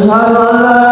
Asyhadu an la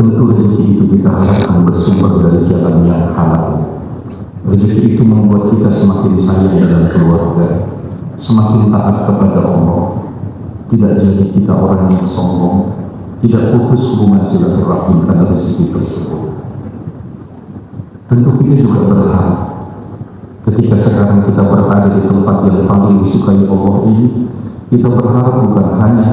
Tentu rezeki itu kita harapkan bersumber dari jalan yang halal. Rezeki itu membuat kita semakin sayang dalam keluarga, semakin taat kepada Allah, tidak jadi kita orang yang sombong, tidak putus hubungan silaturahim karena rezeki tersebut. Tentu kita juga berharap ketika sekarang kita berada di tempat yang paling disukai Allah ini, kita berharap bukan hanya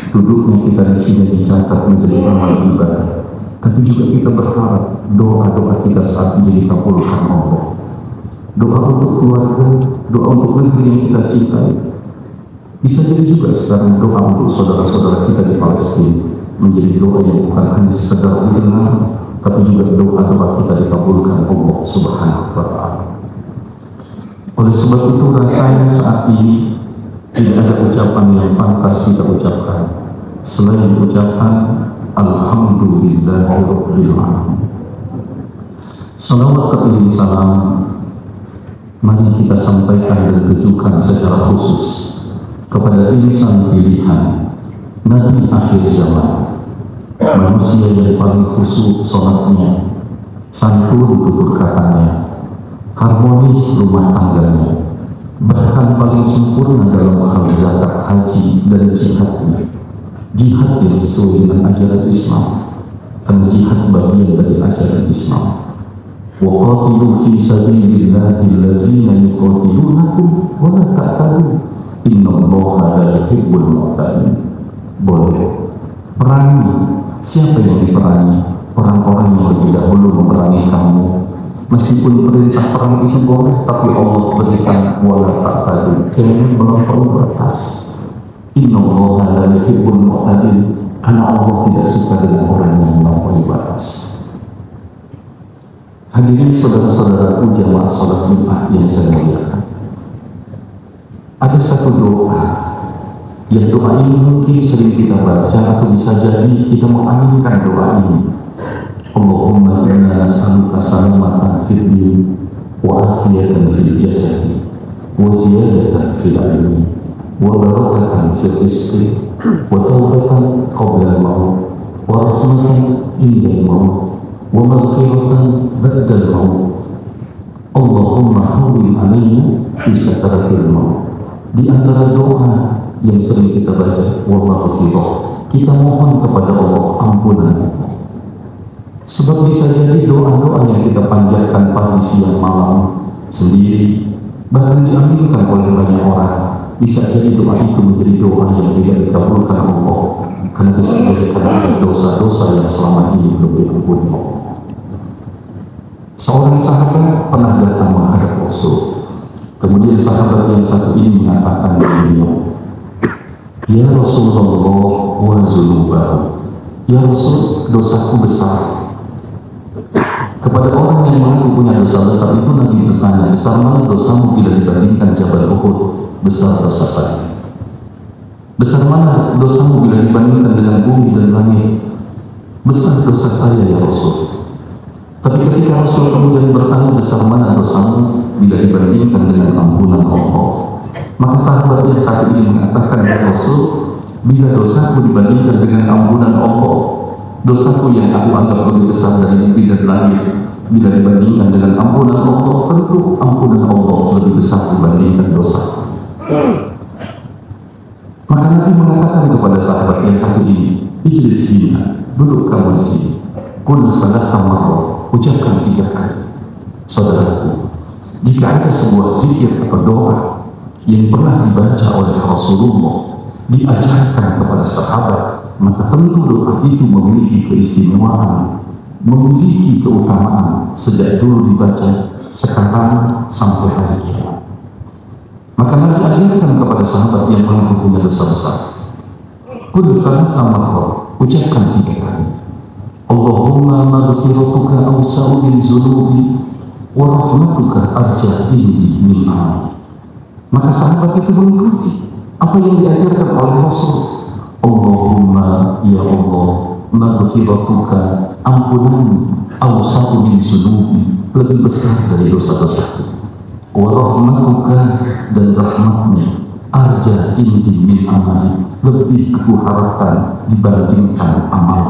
duduknya kita di sini dicatat menjadi amal ibadah, tapi juga kita berharap doa-doa kita saat ini dikabulkan Allah. Doa untuk keluarga, doa untuk negeri yang kita cintai. Bisa jadi juga sekarang doa untuk saudara-saudara kita di Palestina menjadi doa yang bukan hanya sekedar didengar, tapi juga doa-doa kita dikabulkan Allah Subhanahu wa Ta'ala. Oleh sebab itu rasanya saat ini tidak ada ucapan yang pantas kita ucapkan selain ucapan Alhamdulillahirabbil alamin. Salawat dan salam mari kita sampaikan dan tujukan secara khusus kepada insan pilihan Nabi akhir zaman, manusia yang paling khusyuk sholatnya, santun tutur katanya, harmonis rumah tangganya, bahkan paling sempurna dalam hal zakat, haji, dan jihadnya. Jihad yang sesuai dengan ajaran Islam, karena jihad bagian dari ajaran Islam. Wa qatilu fi sabilillahi allazina yuqatilunakum wa la ta'tadu innallaha la yuhibbul mu'tadin. Boleh perangi, siapa yang diperangi? Orang-orang yang lebih dahulu memerangi kamu. Meskipun perintah perang itu boleh, tapi Allah berikan wala ta'tadu, jangan melampaui batas. Innallaha la yuhibbul mu'tadin, karena Allah tidak suka dengan orang yang melampaui batas. Hadirin saudara-saudaraku jamaah salat Jumat yang saya muliakan, ada satu doa yang doa ini mungkin sering kita baca atau bisa jadi kita mengaminkan doa ini. Allahumma inna nas'aluka salamatan fid din wa afiyatan fil jasad wa ziyadatan fil ilmi wa barakatan fil rizqi wa tawbatan qabla al-maut wa rahmatan inda al-maut wa maghfiratan ba'da al-maut. Allahumma hawwin alaina fi sakaratil maut. Di antara doa yang sering kita baca wa maghfirah, kita mohon kepada Allah ampunan. Sebab bisa jadi doa-doa yang kita panjatkan pagi siang malam sendiri, bahkan diambilkan oleh banyak orang, bisa jadi doa itu menjadi doa yang tidak dikabulkan Allah, karena disebabkan oleh dosa-dosa yang selama ini belum diampuni Allah. Seorang sahabat pernah datang menghadap Rasul. Kemudian sahabat yang satu ini mengatakan beliau, ya Rasulullah wa zunubahu, ya Rasul, dosaku besar. Kepada orang yang mengaku punya dosa besar itu Nabi bertanya, besar mana dosamu bila dibandingkan Jabal Uhud? Besar dosa saya. Besar mana dosamu bila dibandingkan dengan bumi dan langit? Besar dosa saya ya Rasul. Tapi ketika Rasul kemudian bertanya, besar mana dosamu bila dibandingkan dengan ampunan Allah? Maka sahabat yang satu ini mengatakan, ya Rasul, bila dosaku dibandingkan dengan ampunan Allah, dosaku yang aku anggap lebih besar dari bumi dan langit, bila dibandingkan dengan ampunan Allah, tentu ampunan Allah lebih besar dibandingkan dosaku. Maka Nabi mengatakan kepada sahabat yang satu ini, ijlis bina, duduk kamu di sini. Kul salasa marrah, ucapkan 3 kali. Saudaraku, jika ada sebuah zikir atau doa yang pernah dibaca oleh Rasulullah, diajarkan kepada sahabat, maka tentu doa itu memiliki keistimewaan, memiliki keutamaan sejak dulu dibaca, sekarang sampai hari kiamat. Maka Nabi ajarkan kepada sahabat yang mengaku punya dosa besar, Qul salasa marrah, ucapkan 3 kali. Allahumma maghfiratuka awsa'u min zunubi wa rahmatuka arja indi min amali. Maka sahabat itu mengikuti apa yang diajarkan oleh Rasul. Allahumma ya Allah, maghfiratuka, ampunanmu, awsa'u min zunubi, lebih besar dari dosa-dosaku, wa rahmatuka, dan rahmatnya, arja indi min amali, lebih kuharapkan dibandingkan amal.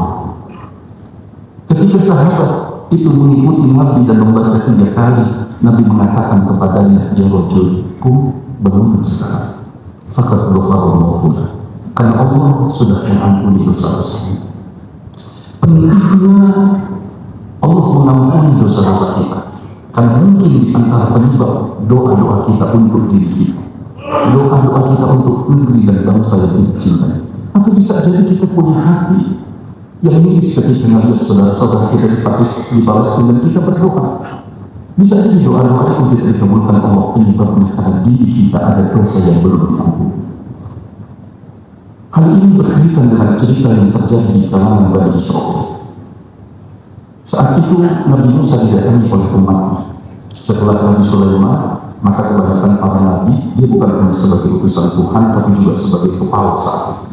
Ketika sahabat itu mengikuti Nabi dan membaca 3 kali, Nabi mengatakan kepadanya, ya Rasul, kum bangun sekarang. Fakat ghafarallahu lak, karena Allah sudah mengampuni dosa-dosa. Pentingnya Allah mengampuni dosa-dosa kita, karena mungkin di antara penyebab doa-doa kita untuk diri kita, doa-doa kita untuk negeri dan bangsa yang kita cintai. Atau bisa jadi kita punya hati yang miris ketika melihat saudara-saudara kita dibalas dan kita berdoa. Bisa jadi doa-doa itu tidak dikabulkan Allah penyebabnya karena diri kita ada dosa yang belum diampuni. Hal ini berkaitan dengan cerita yang terjadi di kalangan Bani Israel. Saat itu Nabi Musa didatangi oleh umatnya. Setelah Nabi Sulaiman, maka kebanyakan para nabi dia bukan hanya sebagai utusan Tuhan, tapi juga sebagai kepala saat itu.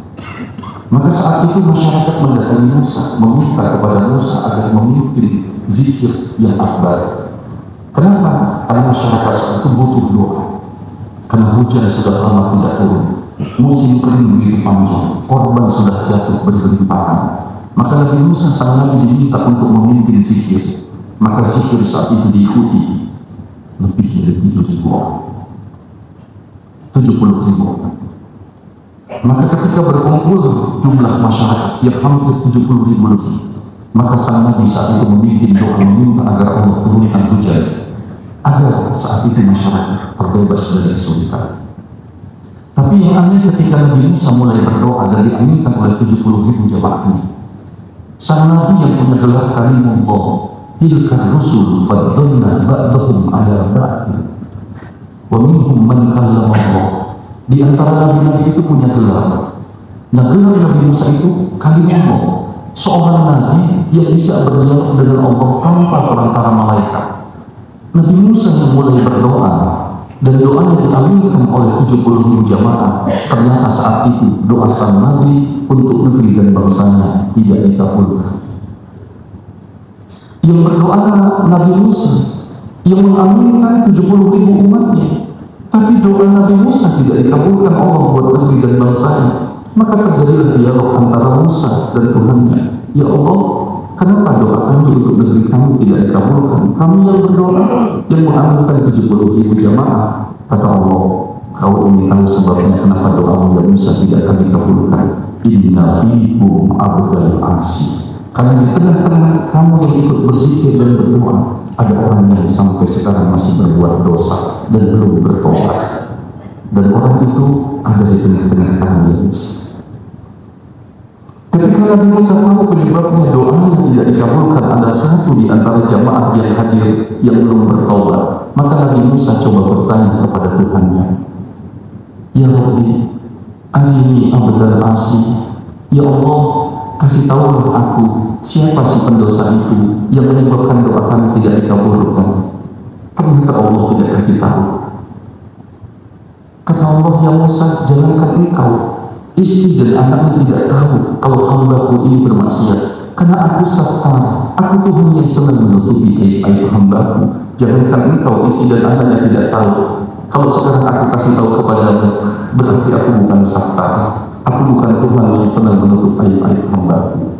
Maka saat itu masyarakat mendatangi Musa, meminta kepada Musa agar memimpin zikir yang akbar. Kenapa? Karena masyarakat saat itu butuh doa. Karena hujan sudah lama tidak turun, musim kering begitu panjang, korban sudah jatuh berlimpahan. Maka Nabi Musa sang Nabi diminta untuk memimpin zikir. Maka zikir saat itu diikuti lebih dari 70.000 orang. 70.000 orang. Maka ketika berkumpul jumlah masyarakat yang hampir 70.000 lebih, maka sang Nabi saat itu memimpin doa meminta agar Allah turunkan hujan, agar saat itu masyarakat terbebas dari kesulitan. Tapi yang aneh ketika Nabi Musa mulai berdoa dan diaminkan oleh 70.000 jamaahnya, sang Nabi yang punya gelar kalimullah, tilka rusul faddalna ba'dahum ala ba'd wa minhum man kallama Allah. Di antara nabi-nabi itu punya gelar. Nah, gelar Nabi Musa itu kalimullah, seorang nabi yang bisa berdialog dengan Allah tanpa perantara malaikat. Nabi Musa yang mulai berdoa dan doanya diaminkan oleh 70.000 jamaah. Ternyata saat itu doa sang Nabi untuk negeri dan bangsanya tidak dikabulkan. Yang berdoa Nabi Musa yang mengaminkan 70.000 umatnya, tapi doa Nabi Musa tidak dikabulkan Allah buat negeri dan bangsanya. Maka terjadilah dialog antara Musa dan Tuhannya. Ya Allah, kenapa doa kami untuk negeri kami tidak dikabulkan? Kami yang berdoa, yang mengaminkan 70.000 jamaah. Kata Allah, kau ingin tahu sebabnya kenapa doamu ya Musa tidak kami kabulkan? Inna fikum abdal asi. Karena di tengah-tengah kamu yang ikut berzikir dan berdoa, ada orang yang sampai sekarang masih berbuat dosa dan belum bertobat. Dan orang itu ada di tengah-tengah kamu ya Musa. Ketika Nabi Musa tahu penyebabnya doanya tidak dikabulkan, ada satu di antara jamaah yang hadir yang belum bertobat. Maka Nabi Musa coba bertanya kepada Tuhannya, Ya Rabbi, arini abdal asi. Ya Allah, kasih tahulah aku siapa si pendosa itu yang menyebabkan doa kami tidak dikabulkan. Ternyata Allah tidak kasih tahu. Kata Allah, ya Musa, jangankan engkau, istri dan anaknya tidak tahu kalau hambaku ini bermaksiat. Karena aku sattar, aku Tuhan yang senang menutupi aib hambaku. Jangankan engkau, istri dan anaknya tidak tahu. Kalau sekarang aku kasih tahu kepadamu, berarti aku bukan sattar. Aku bukan Tuhan yang senang menutup aib-aib hambaku.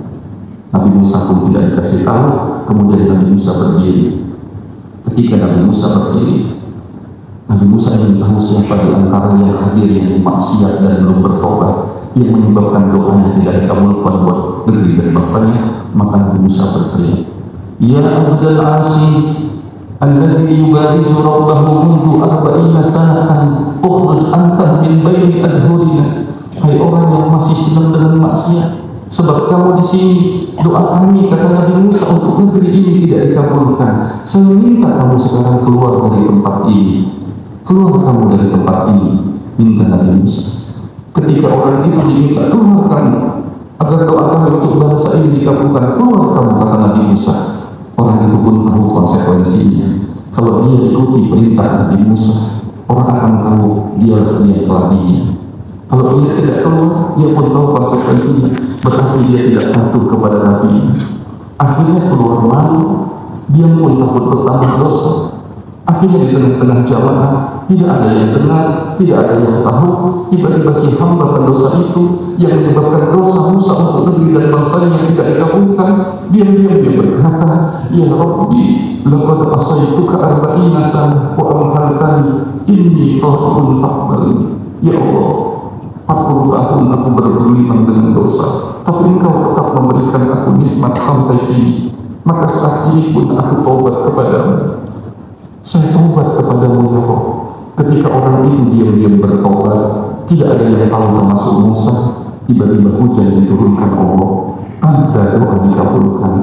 Nabi Musa pun tidak dikasih tahu. Kemudian Nabi Musa berdiri. Ketika Nabi Musa berdiri, Nabi Musa ingin tahu siapa di antara yang hadir yang maksiat dan belum bertobat, yang menyebabkan doanya tidak dikabulkan buat negeri dan bangsanya. Maka Nabi Musa berteriak, Ya abdal asi alladhi yubarizu rabbahu mundu arba'ina sanatan ukhruj antah min baini azhurina. Hai orang yang masih senang dengan maksiat, sebab kamu di sini, doa kami kata Nabi Musa untuk negeri ini tidak dikabulkan. Saya minta kamu sekarang keluar dari tempat ini. Keluar kamu dari tempat ini, minta Nabi Musa. Ketika orang itu diminta, keluar kamu agar doa kami untuk bangsa ini dikabulkan. Keluar kamu kata Nabi Musa. Orang itu pun tahu konsekuensinya. Kalau dia ikuti perintah Nabi Musa, orang akan tahu dia telah dirinya. Kalau dia tidak keluar, dia pun tahu konsekuensinya. Berarti dia tidak patuh kepada Nabi. Akhirnya keluar malu, dia pun takut bertambah dosa. Akhirnya di tengah-tengah jamaah, tidak ada yang dengar, tidak ada yang tahu. Tiba-tiba si hamba pendosa itu yang menyebabkan dosa Musa untuk negeri dan bangsanya yang tidak dikabulkan, diam-diam dia berkata, Ya Rabbi, laqad asaituka arba'ina sanah wa amhaltani inni qa'un faqbalni. Ya Allah, 40 tahun aku bergelimang dengan dosa, tapi Engkau tetap memberikan aku nikmat sampai kini. Maka saat ini pun aku taubat kepadamu. Saya taubat kepadamu ya Allah. Ketika orang itu diam-diam bertobat, tidak ada yang tahu termasuk Musa, tiba-tiba hujan diturunkan Allah. Tanda doa dikabulkan.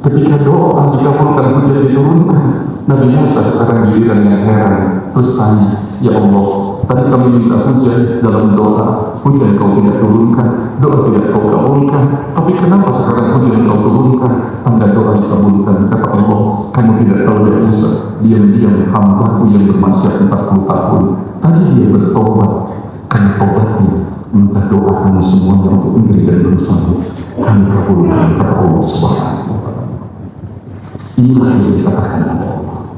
Ketika doa dikabulkan, hujan diturunkan. Nabi Musa sekarang giliran yang heran, terus tanya, ya Allah, tadi kami minta hujan dalam doa, hujan kau tidak turunkan, doa tidak kau kabulkan, tapi kenapa sekarang hujan kau turunkan? Tanda doa dikabulkan. Kata Allah, kamu tidak tahu ya Musa, diam-diam hambaku yang bermaksiat 40 tahun, tadi dia bertobat, karena tobatnya minta doa kamu semuanya untuk negeri dan bersama kami kabulkan. Kata Allah Subhanahu wa Ta'ala. Inilah yang dikatakan oleh Allah,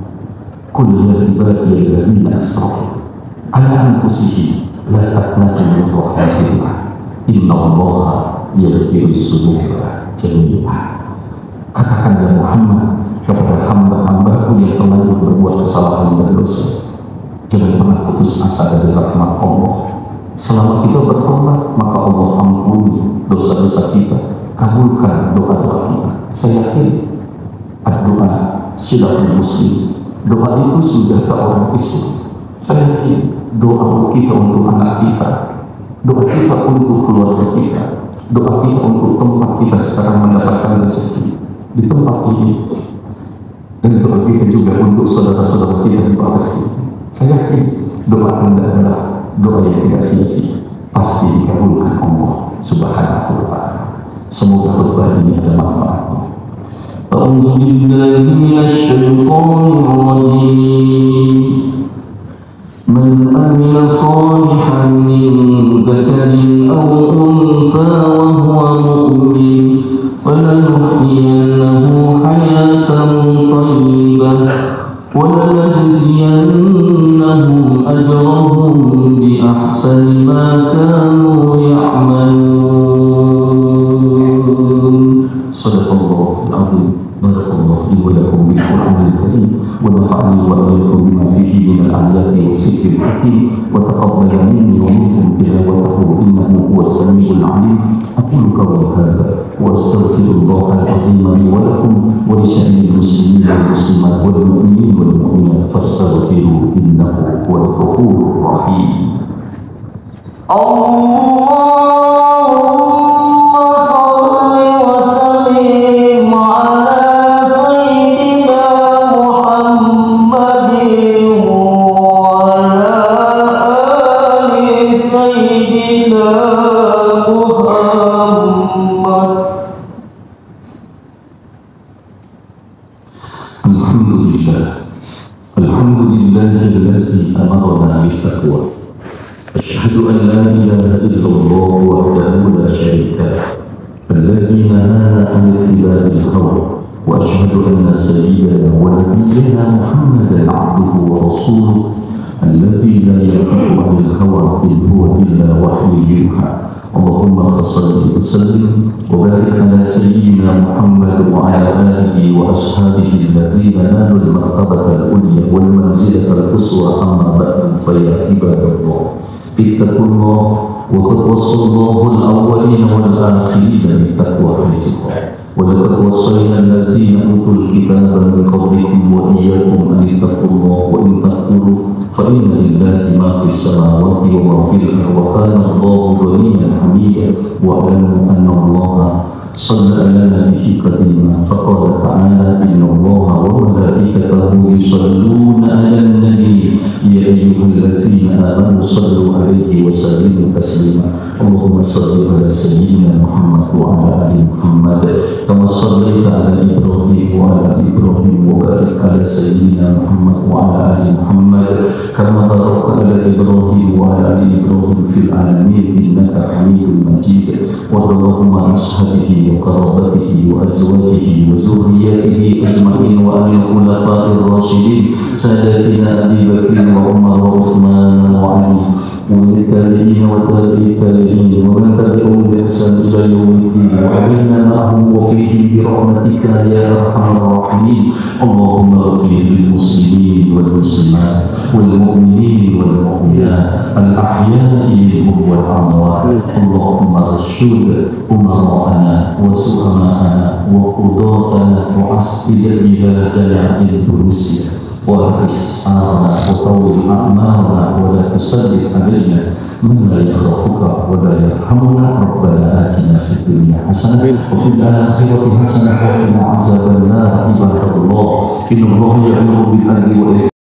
qul ya ibadiy alladzina asrafu ala anfusihim la taqnatu min rahmatillah innallaha yaghfiru dzunuba jami'a. Katakan ya Muhammad kepada hamba-hambaku yang telah berbuat kesalahan dan dosa, jangan pernah putus asa dari rahmat Allah. Selama kita bertobat, maka Allah ampuni dosa-dosa kita, kabulkan doa-doa kita. Saya yakin doa silahul muslim, doa itu sudah ke orang Islam. Saya yakin doa kita untuk anak kita, doa kita untuk keluarga kita, doa kita untuk tempat kita sekarang mendapatkan rezeki di tempat ini, dan doa kita juga untuk saudara-saudara kita di Palestina. Saya yakin doa Anda adalah doa yang tidak sia-sia, pasti dikabulkan Allah Subhanahu wa Ta'ala. Semoga khutbah ini ada manfaatnya. أعوذ بالله من الشيطان الرجيم من عمل صالحا من ذكر أو أنثى وهو مؤمن فلنحيينه حياة طيبة ولنجزينهم أجرهم بأحسن ما كانوا يعملون. صدق الله العظيم. بارك الله لي ولكم بالقرآن الكريم ونفعني وإياكم بما فيه من الآيات والذكر الحكيم وتقبل مني ومنكم تلاوته إنه هو السميع العليم. أقول قولي هذا وأستغفر الله العظيم لي ولكم ولسائر المسلمين والمسلمات والمؤمنين والمؤمنات فاستغفروه إنه هو الغفور الرحيم. أشهد أن لا إله إلا الله وحده لا شريك له الذي نهانا عن اتباع الهوى وأشهد أن سيدنا ونبينا محمدا عبده ورسوله الذي لا ينطق عن الهوى إن هو إلا وحي يوحى. اللهم صل وسلم وبارك على سيدنا محمد وعلى آله وأصحابه الذين نالوا المرتبة العليا والمنزلة القصوى. أما بعد فيا عباد الله اتقوا الله وقد وصى الله الأولين والآخرين بالتقوى حيث ولقد وصينا الذين أوتوا الكتاب من قبلكم وإياكم أن اتقوا الله وإن تكفروا فإن لله ما في السماوات وما في الأرض وكان الله غنيا حميدا. واعلموا أن الله صلى على نبيه قديما فقال تعالى إن الله وملائكته يصلون على النبي يا أيها الذين آمنوا صلوا عليه وسلموا تسليما. اللهم صل على سيدنا محمد وعلى آل محمد كما صليت على إبراهيم وعلى إبراهيم وبارك على سيدنا محمد وعلى آل محمد كما باركت على إبراهيم وعلى آل إبراهيم في العالمين إنك حميد مجيد. وارض اللهم عن أصحابه وقرابته وأزواجه وذرياته أجمعين وعن الخلفاء الراشدين ساداتنا أبي بكر وعمر وعثمان وعلي والتابعين التابعين وتابع التابعين ومن تبعهم بإحسان إلى يوم الدين وأعنا معهم وفيهم برحمتك يا أرحم الراحمين. اللهم اغفر للمسلمين والمسلمات والمؤمنين والمؤمنات الأحياء منهم والأموات. اللهم ارشد أمراءنا وسؤماءنا وقضاتنا وأسدد بلادنا إندونيسيا وأحفظ أسعارنا وطول أعمارنا ولا تسلط علينا من لا يخافك ولا يرحمنا. ربنا آتنا في الدنيا حسنة وفي الآخرة حسنة وقنا عذاب النار. عباد الله إن الله يأمر بالعدل والإحسان